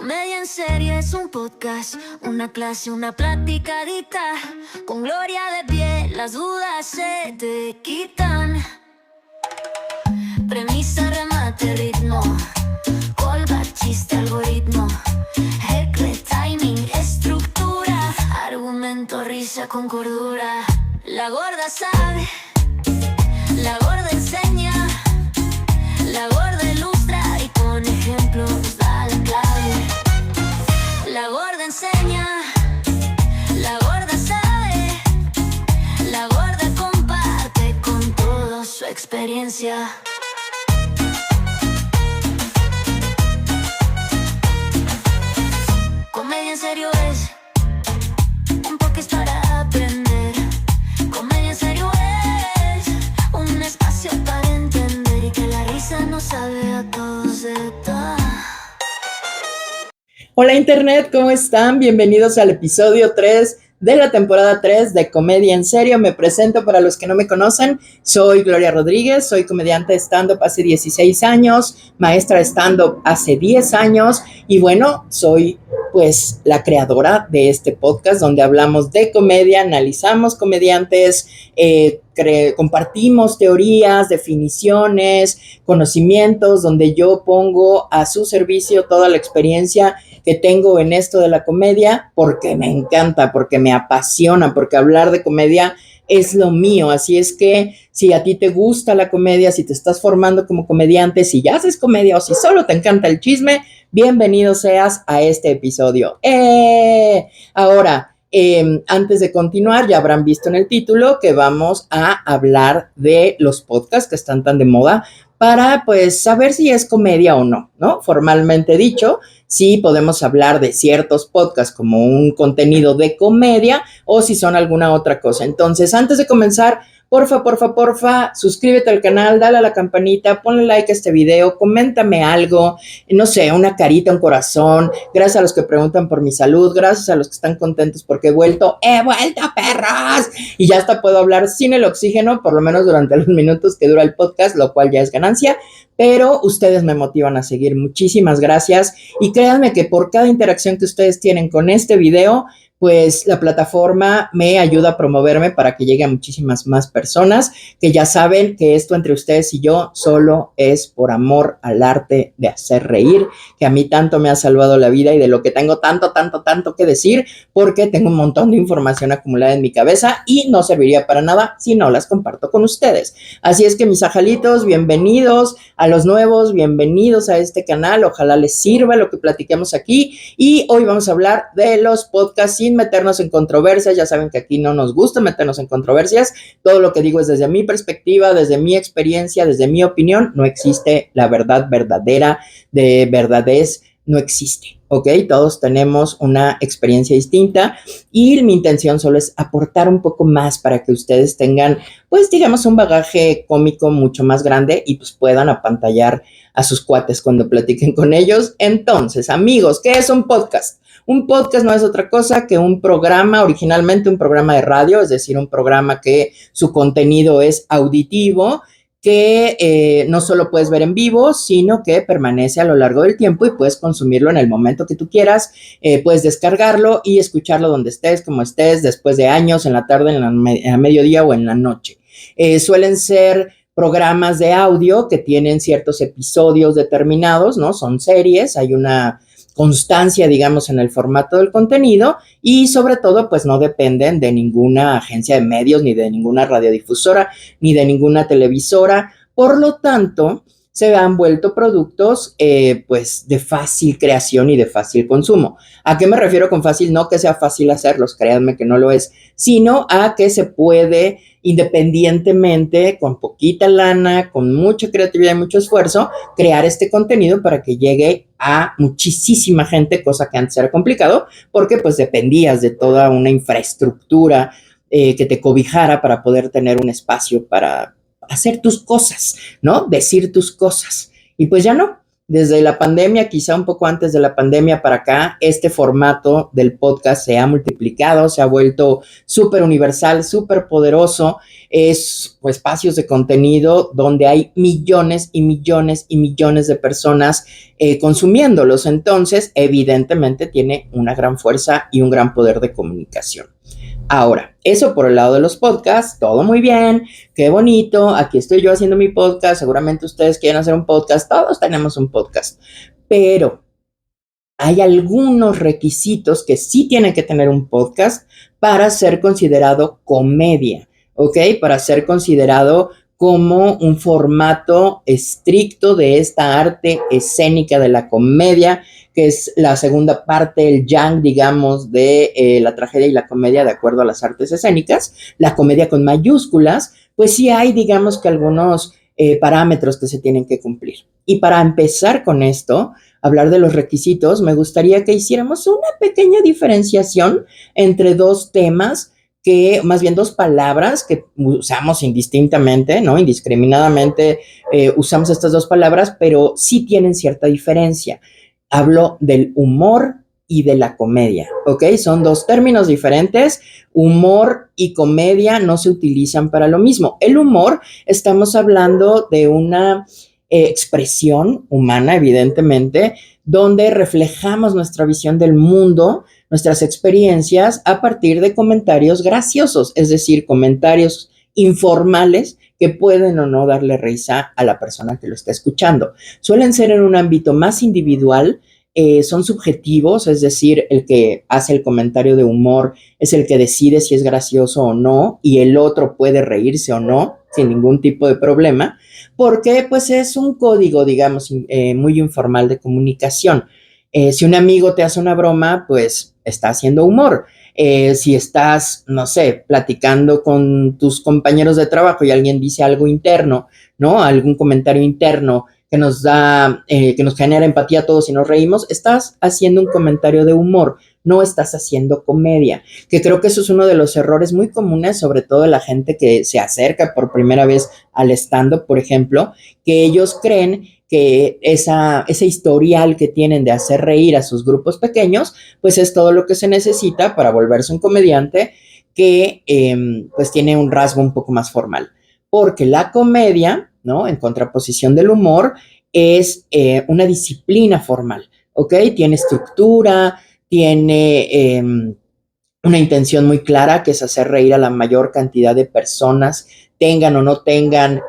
Comedia en serie es un podcast, una clase, una platicadita. Con Gloria de pie, las dudas se te quitan. Premisa, remate, ritmo. Callback, chiste, algoritmo. Heckle, timing, estructura. Argumento, risa con cordura. La gorda sabe, la gorda enseña. La gorda ilustra y con ejemplos da la clave. La gorda enseña, la gorda sabe, la gorda comparte con todos su experiencia. Comedia en serio es un podcast para aprender. Comedia en serio es un espacio para entender y que la risa nos sabe a todos de todo. Hola Internet, ¿cómo están? Bienvenidos al episodio 3 de la temporada 3 de Comedia en Serio. Me presento para los que no me conocen. Soy Gloria Rodríguez, soy comediante de stand-up hace 16 años, maestra de stand-up hace 10 años y bueno, soy pues la creadora de este podcast donde hablamos de comedia, analizamos comediantes, compartimos teorías, definiciones, conocimientos, donde yo pongo a su servicio toda la experiencia que tengo en esto de la comedia, porque me encanta, porque me apasiona, porque hablar de comedia es lo mío. Así es que si a ti te gusta la comedia, si te estás formando como comediante, si ya haces comedia o si solo te encanta el chisme, bienvenido seas a este episodio. Ahora, antes de continuar, ya habrán visto en el título que vamos a hablar de los podcasts que están tan de moda para, pues, saber si es comedia o no, ¿no? Formalmente dicho, si podemos hablar de ciertos podcasts como un contenido de comedia o si son alguna otra cosa. Entonces, antes de comenzar, porfa, suscríbete al canal, dale a la campanita, ponle like a este video, coméntame algo, no sé, una carita, un corazón. Gracias a los que preguntan por mi salud, gracias a los que están contentos porque he vuelto, perros, y ya hasta puedo hablar sin el oxígeno, por lo menos durante los minutos que dura el podcast, lo cual ya es ganancia, pero ustedes me motivan a seguir. Muchísimas gracias y créanme que por cada interacción que ustedes tienen con este video, pues la plataforma me ayuda a promoverme para que llegue a muchísimas más personas que ya saben que esto entre ustedes y yo solo es por amor al arte de hacer reír, que a mí tanto me ha salvado la vida y de lo que tengo tanto que decir, porque tengo un montón de información acumulada en mi cabeza y no serviría para nada si no las comparto con ustedes. Así es que mis ajalitos, bienvenidos a los nuevos, bienvenidos a este canal, ojalá les sirva lo que platiquemos aquí y hoy vamos a hablar de los podcasts sin meternos en controversias. Ya saben que aquí no nos gusta meternos en controversias, todo lo que digo es desde mi perspectiva, desde mi experiencia, desde mi opinión. No existe la verdad verdadera, de verdades no existe, ¿ok? Todos tenemos una experiencia distinta y mi intención solo es aportar un poco más para que ustedes tengan, pues digamos, un bagaje cómico mucho más grande y pues puedan apantallar a sus cuates cuando platiquen con ellos. Entonces, amigos, ¿qué es un podcast? Un podcast no es otra cosa que un programa, originalmente un programa de radio, es decir, un programa que su contenido es auditivo, que no solo puedes ver en vivo, sino que permanece a lo largo del tiempo y puedes consumirlo en el momento que tú quieras, puedes descargarlo y escucharlo donde estés, como estés, después de años, en la tarde, a mediodía o en la noche. Suelen ser programas de audio que tienen ciertos episodios determinados, ¿no? Son series, hay una constancia, digamos, en el formato del contenido y sobre todo, pues no dependen de ninguna agencia de medios, ni de ninguna radiodifusora, ni de ninguna televisora. Por lo tanto, se han vuelto productos, pues, de fácil creación y de fácil consumo. ¿A qué me refiero con fácil? No que sea fácil hacerlos, créanme que no lo es, sino a que se puede independientemente, con poquita lana, con mucha creatividad y mucho esfuerzo, crear este contenido para que llegue a muchísima gente, cosa que antes era complicado, porque pues dependías de toda una infraestructura que te cobijara para poder tener un espacio para hacer tus cosas, ¿no? Decir tus cosas. Y pues ya no. desde la pandemia, quizá un poco antes de la pandemia para acá, este formato del podcast se ha multiplicado, se ha vuelto súper universal, súper poderoso. Es pues, espacios de contenido donde hay millones y millones y millones de personas consumiéndolos. Entonces, evidentemente tiene una gran fuerza y un gran poder de comunicación. Ahora, eso por el lado de los podcasts, todo muy bien, qué bonito, aquí estoy yo haciendo mi podcast, seguramente ustedes quieren hacer un podcast, todos tenemos un podcast, pero hay algunos requisitos que sí tiene que tener un podcast para ser considerado comedia, ¿ok? Para ser considerado como un formato estricto de esta arte escénica de la comedia, que es la segunda parte, el yang, digamos, de la tragedia y la comedia de acuerdo a las artes escénicas, la comedia con mayúsculas, pues sí hay, digamos que algunos parámetros que se tienen que cumplir. Y para empezar con esto, hablar de los requisitos, me gustaría que hiciéramos una pequeña diferenciación entre dos temas que, más bien dos palabras que usamos indistintamente, ¿no? Indiscriminadamente usamos estas dos palabras, pero sí tienen cierta diferencia. Hablo del humor y de la comedia, ¿ok? Son dos términos diferentes. Humor y comedia no se utilizan para lo mismo. El humor, estamos hablando de una expresión humana, evidentemente, donde reflejamos nuestra visión del mundo, nuestras experiencias a partir de comentarios graciosos, es decir, comentarios informales que pueden o no darle risa a la persona que lo está escuchando. Suelen ser en un ámbito más individual, son subjetivos, es decir, el que hace el comentario de humor es el que decide si es gracioso o no, y el otro puede reírse o no, sin ningún tipo de problema, porque pues es un código, digamos, muy informal de comunicación. Si un amigo te hace una broma, pues está haciendo humor. Si estás, no sé, platicando con tus compañeros de trabajo y alguien dice algo interno, ¿no? Algún comentario interno que nos da, que nos genera empatía a todos y nos reímos, estás haciendo un comentario de humor, no estás haciendo comedia, que creo que eso es uno de los errores muy comunes, sobre todo de la gente que se acerca por primera vez al stand-up, por ejemplo, que ellos creen que ese historial que tienen de hacer reír a sus grupos pequeños, pues es todo lo que se necesita para volverse un comediante que pues tiene un rasgo un poco más formal. Porque la comedia, ¿no? En contraposición del humor, es una disciplina formal, ¿ok? Tiene estructura, tiene una intención muy clara, que es hacer reír a la mayor cantidad de personas, tengan o no tengan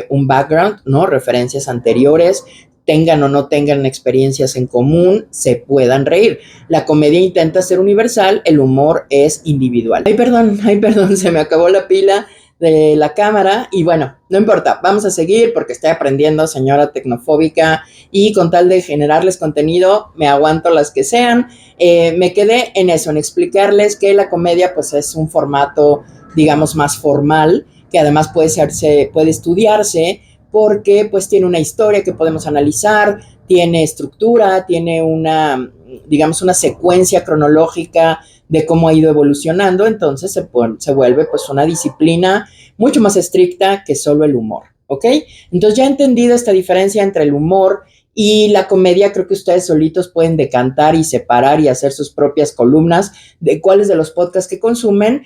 un background, ¿no? Referencias anteriores, tengan o no tengan experiencias en común, se puedan reír. La comedia intenta ser universal, el humor es individual. Ay, perdón, se me acabó la pila de la cámara y bueno, no importa, vamos a seguir porque estoy aprendiendo, señora tecnofóbica, y con tal de generarles contenido, me aguanto las que sean. Me quedé en eso, en explicarles que la comedia pues es un formato, digamos, más formal, que además puede estudiarse porque pues tiene una historia que podemos analizar, tiene estructura, tiene una, digamos, una secuencia cronológica de cómo ha ido evolucionando, entonces se vuelve pues una disciplina mucho más estricta que solo el humor, ¿ok? Entonces ya entendido esta diferencia entre el humor y la comedia, creo que ustedes solitos pueden decantar y separar y hacer sus propias columnas de cuáles de los podcasts que consumen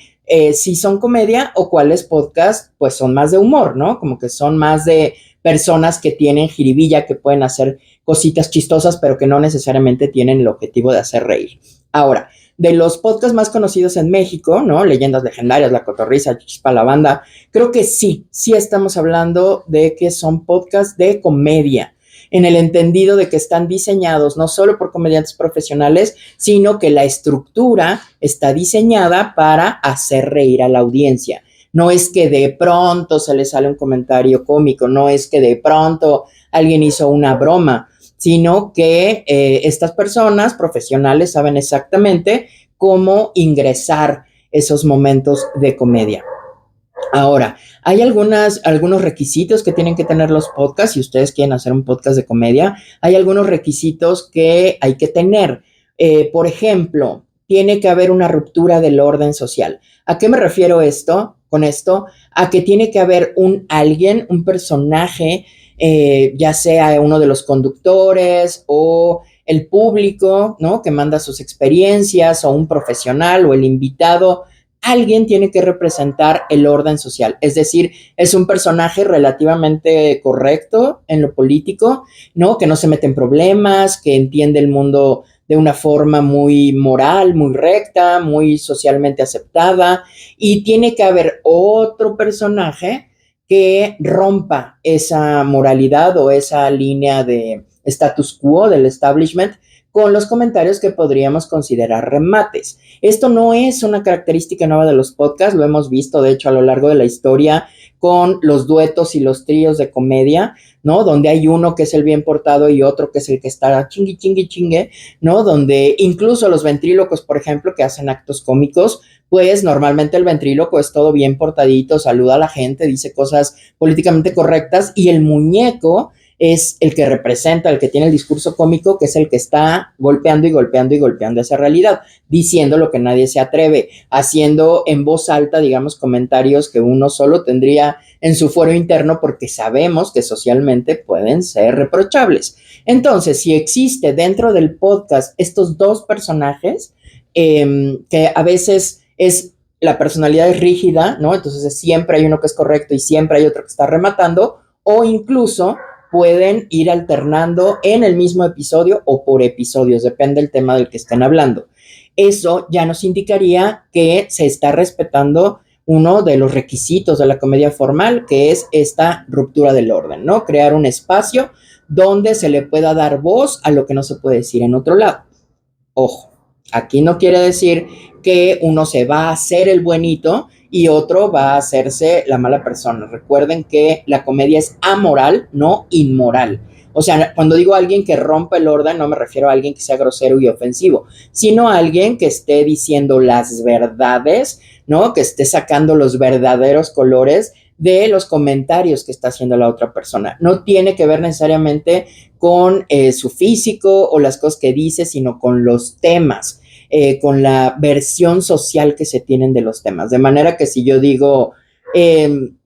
si son comedia o cuáles podcasts pues son más de humor, ¿no? Como que son más de personas que tienen jiribilla, que pueden hacer cositas chistosas, pero que no necesariamente tienen el objetivo de hacer reír. Ahora, de los podcasts más conocidos en México, ¿no? Leyendas Legendarias, La Cotorrisa, Chispa la Banda, creo que sí estamos hablando de que son podcasts de comedia, en el entendido de que están diseñados no solo por comediantes profesionales, sino que la estructura está diseñada para hacer reír a la audiencia. No es que de pronto se le sale un comentario cómico, no es que de pronto alguien hizo una broma, sino que estas personas profesionales saben exactamente cómo ingresar esos momentos de comedia. Ahora, hay algunos requisitos que tienen que tener los podcasts. Si ustedes quieren hacer un podcast de comedia, hay algunos requisitos que hay que tener. Por ejemplo, tiene que haber una ruptura del orden social. ¿A qué me refiero con esto? A que tiene que haber un personaje ya sea uno de los conductores o el público, ¿no? Que manda sus experiencias, o un profesional o el invitado. Alguien tiene que representar el orden social, es decir, es un personaje relativamente correcto en lo político, ¿no? Que no se mete en problemas, que entiende el mundo de una forma muy moral, muy recta, muy socialmente aceptada, y tiene que haber otro personaje que rompa esa moralidad o esa línea de status quo del establishment con los comentarios que podríamos considerar remates. Esto no es una característica nueva de los podcasts, lo hemos visto de hecho a lo largo de la historia con los duetos y los tríos de comedia, ¿no? Donde hay uno que es el bien portado y otro que es el que está chingui, chingui, chingue, ¿no? Donde incluso los ventrílocos, por ejemplo, que hacen actos cómicos, pues normalmente el ventríloco es todo bien portadito, saluda a la gente, dice cosas políticamente correctas, y el muñeco es el que representa, el que tiene el discurso cómico, que es el que está golpeando y golpeando y golpeando esa realidad, diciendo lo que nadie se atreve, haciendo en voz alta, digamos, comentarios que uno solo tendría en su fuero interno porque sabemos que socialmente pueden ser reprochables. Entonces, si existe dentro del podcast estos dos personajes, que a veces la personalidad es rígida, ¿no? Entonces siempre hay uno que es correcto y siempre hay otro que está rematando, o incluso pueden ir alternando en el mismo episodio o por episodios, depende del tema del que estén hablando. Eso ya nos indicaría que se está respetando uno de los requisitos de la comedia formal, que es esta ruptura del orden, ¿no? Crear un espacio donde se le pueda dar voz a lo que no se puede decir en otro lado. Ojo, aquí no quiere decir que uno se va a hacer el buenito y otro va a hacerse la mala persona. Recuerden que la comedia es amoral, no inmoral. O sea, cuando digo alguien que rompa el orden, no me refiero a alguien que sea grosero y ofensivo, sino a alguien que esté diciendo las verdades, ¿no? Que esté sacando los verdaderos colores de los comentarios que está haciendo la otra persona. No tiene que ver necesariamente con su físico o las cosas que dice, sino con los temas. Con la versión social que se tienen de los temas. De manera que si yo digo,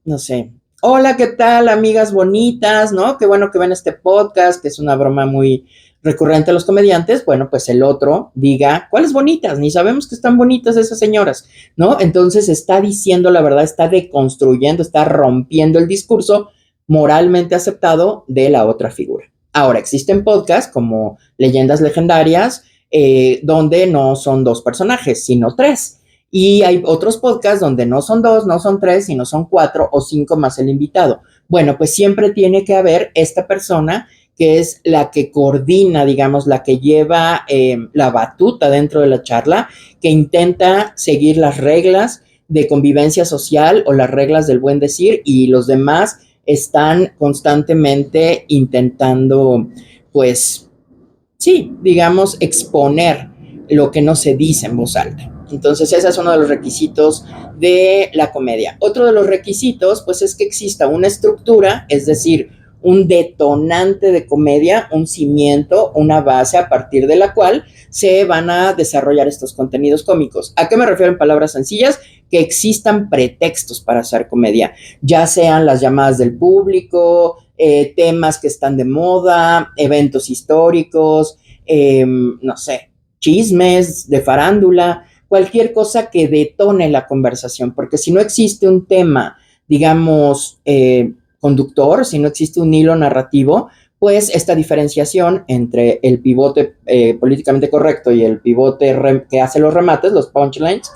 no sé, hola, ¿qué tal, amigas bonitas? ¿No? Qué bueno que ven este podcast, que es una broma muy recurrente a los comediantes. Bueno, pues el otro diga, ¿cuáles bonitas? Ni sabemos que están bonitas esas señoras, ¿no? Entonces está diciendo la verdad, está deconstruyendo, está rompiendo el discurso moralmente aceptado de la otra figura. Ahora, existen podcasts como Leyendas Legendarias, donde no son dos personajes, sino tres. Y hay otros podcasts donde no son dos, no son tres, sino son 4 o 5 más el invitado. Bueno, pues siempre tiene que haber esta persona que es la que coordina, digamos, la que lleva la batuta dentro de la charla, que intenta seguir las reglas de convivencia social o las reglas del buen decir, y los demás están constantemente intentando, pues, sí, digamos, exponer lo que no se dice en voz alta. Entonces, ese es uno de los requisitos de la comedia. Otro de los requisitos, pues, es que exista una estructura, es decir, un detonante de comedia, un cimiento, una base a partir de la cual se van a desarrollar estos contenidos cómicos. ¿A qué me refiero en palabras sencillas? Que existan pretextos para hacer comedia, ya sean las llamadas del público, temas que están de moda, eventos históricos, no sé, chismes de farándula, cualquier cosa que detone la conversación, porque si no existe un tema, digamos, conductor, si no existe un hilo narrativo, pues esta diferenciación entre el pivote políticamente correcto y el pivote que hace los remates, los punchlines,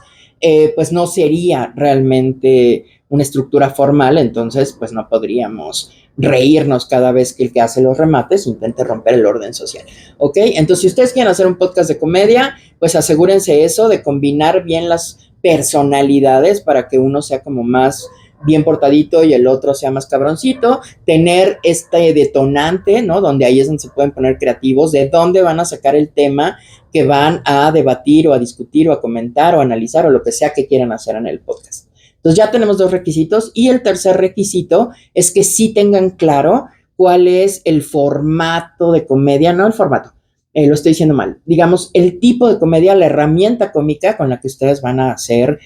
pues no sería realmente una estructura formal, entonces pues no podríamos reírnos cada vez que el que hace los remates intente romper el orden social, ¿ok? Entonces, si ustedes quieren hacer un podcast de comedia, pues asegúrense eso, de combinar bien las personalidades para que uno sea como más bien portadito y el otro sea más cabroncito, tener este detonante, ¿no? Donde ahí es donde se pueden poner creativos, de dónde van a sacar el tema que van a debatir o a discutir o a comentar o a analizar o lo que sea que quieran hacer en el podcast. Entonces ya tenemos 2 requisitos, y el tercer requisito es que sí tengan claro cuál es el formato de comedia, no el formato, lo estoy diciendo mal, digamos, el tipo de comedia, la herramienta cómica con la que ustedes van a hacer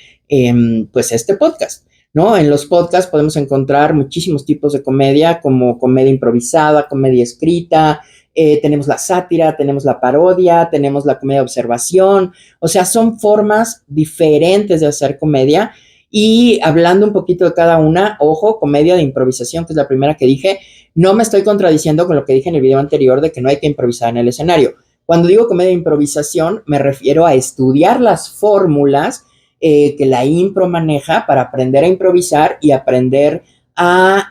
pues este podcast. ¿no? En los podcasts podemos encontrar muchísimos tipos de comedia, como comedia improvisada, comedia escrita, tenemos la sátira, tenemos la parodia, tenemos la comedia de observación, o sea, son formas diferentes de hacer comedia. Y hablando un poquito de cada una, ojo, comedia de improvisación, que es la primera que dije, no me estoy contradiciendo con lo que dije en el video anterior de que no hay que improvisar en el escenario. Cuando digo comedia de improvisación, me refiero a estudiar las fórmulas que la impro maneja para aprender a improvisar y aprender a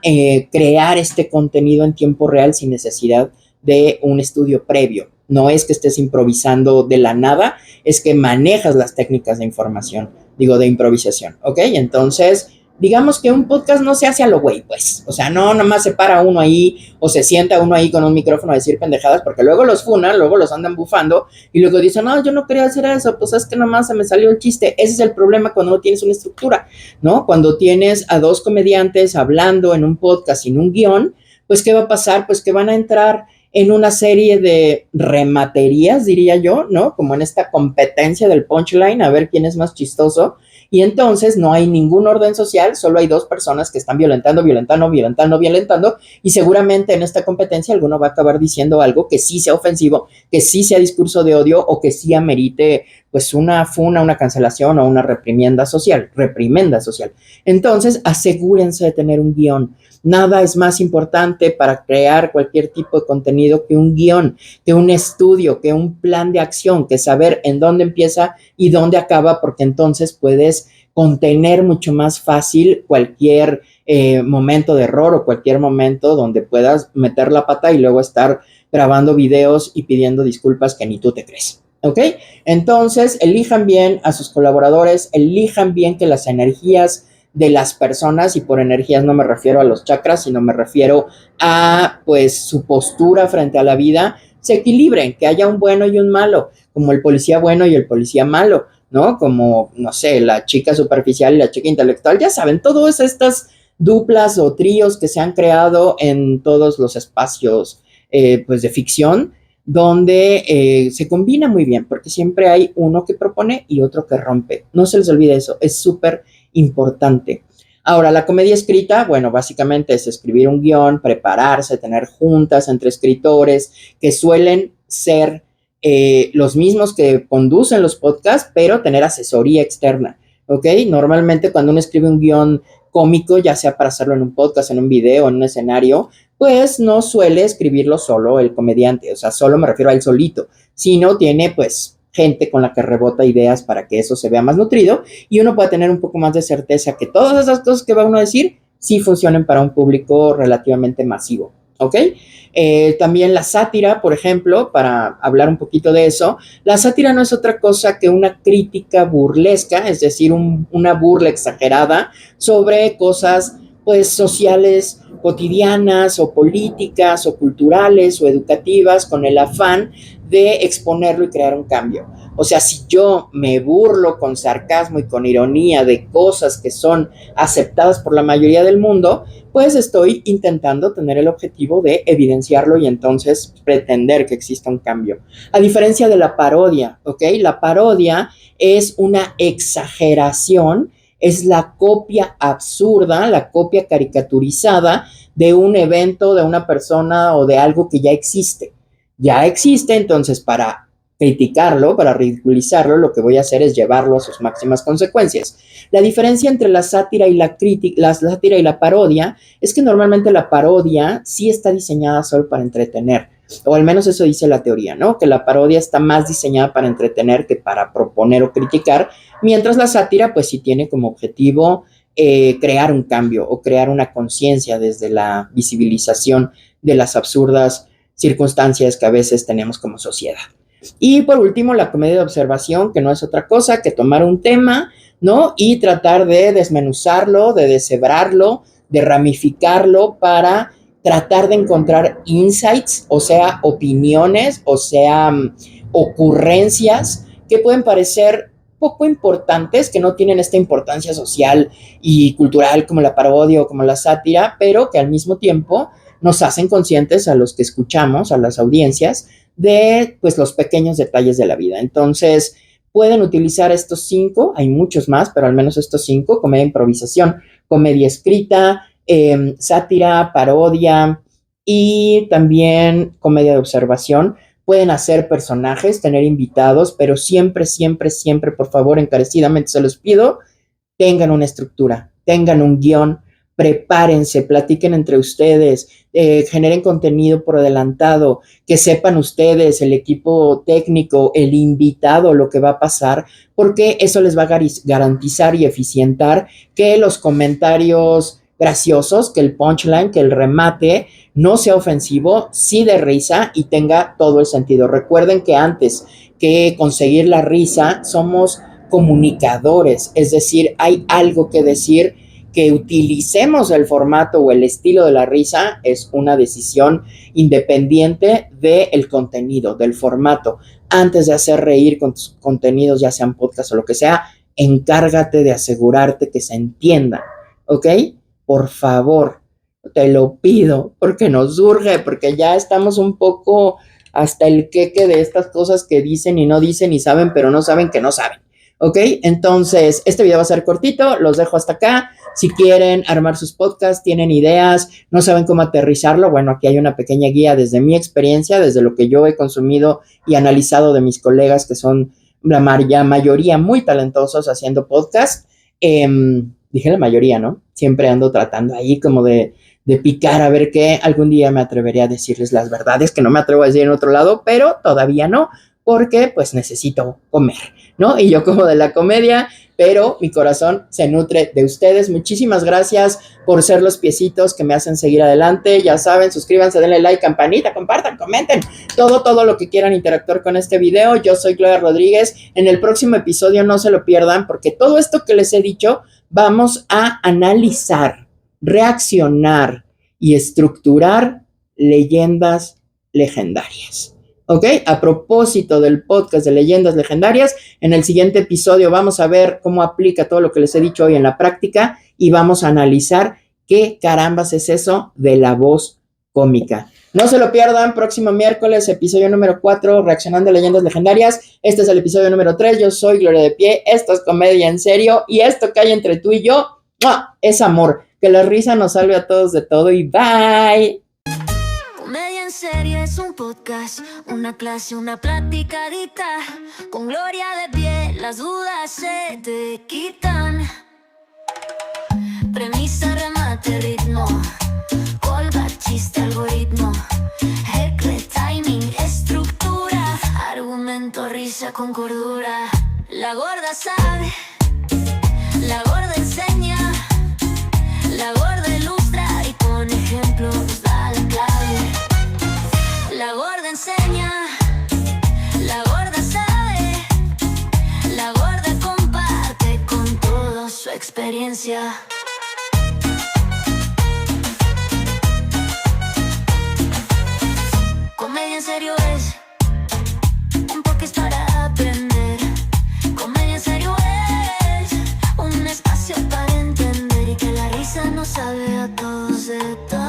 crear este contenido en tiempo real sin necesidad de un estudio previo. No es que estés improvisando de la nada, es que manejas las técnicas de información, digo, de improvisación, ¿ok? Entonces, digamos que un podcast no se hace a lo güey, pues. O sea, no nomás se para uno ahí o se sienta uno ahí con un micrófono a decir pendejadas, porque luego los funan, luego los andan bufando y luego dicen, no, yo no quería hacer eso, pues es que nomás se me salió el chiste. Ese es el problema cuando no tienes una estructura, ¿no? Cuando tienes a dos comediantes hablando en un podcast sin un guión, pues ¿qué va a pasar? Pues que van a entrar en una serie de rematerías, diría yo, ¿no? Como en esta competencia del punchline, a ver quién es más chistoso. Y entonces no hay ningún orden social, solo hay dos personas que están violentando, y seguramente en esta competencia alguno va a acabar diciendo algo que sí sea ofensivo, que sí sea discurso de odio o que sí amerite pues una funa, una cancelación o una reprimenda social. Entonces asegúrense de tener un guión. Nada es más importante para crear cualquier tipo de contenido que un guión, que un estudio, que un plan de acción, que saber en dónde empieza y dónde acaba, porque entonces puedes contener mucho más fácil cualquier momento de error o cualquier momento donde puedas meter la pata y luego estar grabando videos y pidiendo disculpas que ni tú te crees. ¿Ok? Entonces, elijan bien a sus colaboradores, elijan bien que las energías de las personas, y por energías no me refiero a los chakras, sino me refiero a pues su postura frente a la vida, se equilibren, que haya un bueno y un malo, como el policía bueno y el policía malo, ¿no? Como, no sé, la chica superficial y la chica intelectual, ya saben, todas estas duplas o tríos que se han creado en todos los espacios pues de ficción, donde se combina muy bien, porque siempre hay uno que propone y otro que rompe. No se les olvide eso, es súper importante. Ahora, la comedia escrita, bueno, básicamente es escribir un guión, prepararse, tener juntas entre escritores que suelen ser los mismos que conducen los podcasts, pero tener asesoría externa, ¿ok? Normalmente cuando uno escribe un guión cómico, ya sea para hacerlo en un podcast, en un video, en un escenario, pues no suele escribirlo solo el comediante, o sea, solo me refiero a él solito, sino tiene pues gente con la que rebota ideas para que eso se vea más nutrido y uno pueda tener un poco más de certeza que todas esas cosas que va uno a decir sí funcionen para un público relativamente masivo, ¿ok? También la sátira, por ejemplo, para hablar un poquito de eso, la sátira no es otra cosa que una crítica burlesca, es decir, una burla exagerada sobre cosas pues sociales cotidianas o políticas o culturales o educativas con el afán de exponerlo y crear un cambio. O sea, si yo me burlo con sarcasmo y con ironía de cosas que son aceptadas por la mayoría del mundo, pues estoy intentando tener el objetivo de evidenciarlo y entonces pretender que exista un cambio. A diferencia de la parodia, ¿ok? La parodia es una exageración, es la copia absurda, la copia caricaturizada de un evento, de una persona o de algo que ya existe. Ya existe, entonces para criticarlo, para ridiculizarlo, lo que voy a hacer es llevarlo a sus máximas consecuencias. La diferencia entre la sátira y la sátira y la parodia es que normalmente la parodia sí está diseñada solo para entretener, o al menos eso dice la teoría, ¿no? Que la parodia está más diseñada para entretener que para proponer o criticar, mientras la sátira pues sí tiene como objetivo crear un cambio o crear una conciencia desde la visibilización de las absurdas circunstancias que a veces tenemos como sociedad. Y por último, la comedia de observación, que no es otra cosa que tomar un tema, ¿no? Y tratar de desmenuzarlo, de deshebrarlo, de ramificarlo para tratar de encontrar insights, o sea, opiniones, o sea, ocurrencias que pueden parecer poco importantes, que no tienen esta importancia social y cultural como la parodia o como la sátira, pero que al mismo tiempo nos hacen conscientes a los que escuchamos, a las audiencias, de pues los pequeños detalles de la vida. Entonces, pueden utilizar estos 5, hay muchos más, pero al menos estos 5, comedia de improvisación, comedia escrita, sátira, parodia y también comedia de observación. Pueden hacer personajes, tener invitados, pero siempre, siempre, siempre, por favor, encarecidamente se los pido, tengan una estructura, tengan un guión, prepárense, platiquen entre ustedes, generen contenido por adelantado, que sepan ustedes, el equipo técnico, el invitado, lo que va a pasar, porque eso les va a garantizar y eficientar que los comentarios graciosos, que el punchline, que el remate no sea ofensivo, sí de risa y tenga todo el sentido. Recuerden que antes que conseguir la risa, somos comunicadores, es decir, hay algo que decir. Que utilicemos el formato o el estilo de la risa es una decisión independiente del contenido, del formato. Antes de hacer reír con tus contenidos, ya sean podcast o lo que sea, encárgate de asegurarte que se entienda, ¿ok? Por favor, te lo pido, porque nos urge, porque ya estamos un poco hasta el queque de estas cosas que dicen y no dicen y saben, pero no saben que no saben. ¿Ok? Entonces, este video va a ser cortito, los dejo hasta acá. Si quieren armar sus podcasts, tienen ideas, no saben cómo aterrizarlo, bueno, aquí hay una pequeña guía desde mi experiencia, desde lo que yo he consumido y analizado de mis colegas que son la mayoría muy talentosos haciendo podcast. Dije la mayoría, ¿no? Siempre ando tratando ahí como de picar a ver qué. Algún día me atreveré a decirles las verdades que no me atrevo a decir en otro lado, pero todavía no, porque pues necesito comer, ¿no? Y yo como de la comedia, pero mi corazón se nutre de ustedes. Muchísimas gracias por ser los piecitos que me hacen seguir adelante. Ya saben, suscríbanse, denle like, campanita, compartan, comenten, todo lo que quieran interactuar con este video. Yo soy Gloria Rodríguez. En el próximo episodio no se lo pierdan, porque todo esto que les he dicho, vamos a analizar, reaccionar y estructurar leyendas legendarias. ¿Ok? A propósito del podcast de leyendas legendarias, en el siguiente episodio vamos a ver cómo aplica todo lo que les he dicho hoy en la práctica y vamos a analizar qué carambas es eso de la voz cómica. No se lo pierdan, próximo miércoles, episodio número 4, reaccionando a leyendas legendarias. Este es el episodio número 3, yo soy Gloria de Pie, esto es Comedia en Serio y esto que hay entre tú y yo, ¡mua!, es amor. Que la risa nos salve a todos de todo y bye. Comedia en Serio es un podcast, una clase, una platicadita. Con Gloria de Pie, las dudas se te quitan. Premisa, remate, ritmo, callback, chiste, algoritmo, heckle, timing, estructura, argumento, risa con cordura. La gorda sabe, la gorda enseña, la gorda ilustra y con ejemplos da la clave. La gorda enseña, la gorda sabe, la gorda comparte con todos su experiencia. Comedia en Serio es un podcast para aprender. Comedia en Serio es un espacio para entender y que la risa nos sabe a todos de todo.